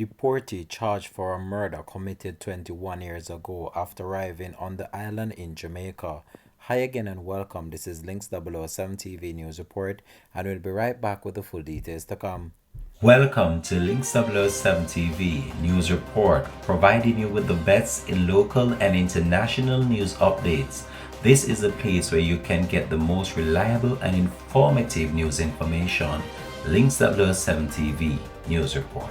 Deportee charged for a murder committed 21 years ago after arriving on the island in Jamaica. Hi again and welcome. This is Links 007 TV News Report, and we'll be right back with the full details to come. Welcome to Links 007 TV News Report, providing you with the best in local and international news updates. This is a place where you can get the most reliable and informative news information. Links 007 TV News Report.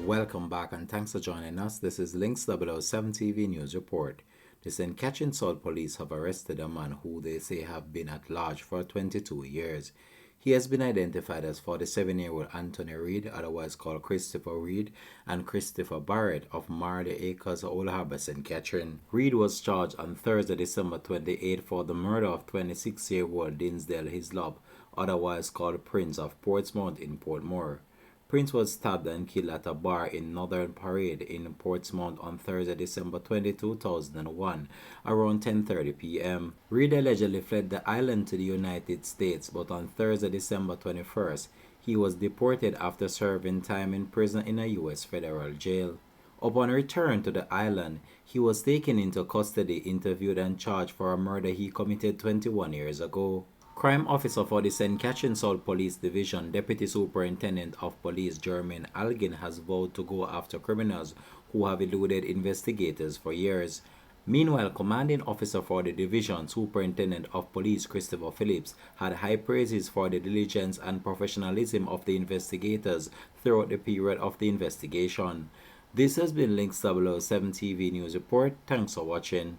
Welcome back and thanks for joining us. This is Links 007 TV News Report. The St. Catherine Salt Police have arrested a man who they say have been at large for 22 years. He has been identified as 47-year-old Anthony Reed, otherwise called Christopher Reed, and Christopher Barrett of Marley Acres, Old Harbour, St. Catherine. Reed was charged on Thursday, December 28 for the murder of 26-year-old Dinsdale Hislop, otherwise called Prince of Portsmouth in Portmore. Prince was stabbed and killed at a bar in Northern Parade in Portsmouth on Thursday, December 20, 2001, around 10:30 p.m. Reed allegedly fled the island to the United States, but on Thursday, December 21st, he was deported after serving time in prison in a U.S. federal jail. Upon return to the island, he was taken into custody, interviewed, and charged for a murder he committed 21 years ago. Crime Officer for the St. Catherine Salt Police Division, Deputy Superintendent of Police Jermaine Algin, has vowed to go after criminals who have eluded investigators for years. Meanwhile, Commanding Officer for the Division, Superintendent of Police Christopher Phillips, had high praises for the diligence and professionalism of the investigators throughout the period of the investigation. This has been Links 007 TV News Report. Thanks for watching.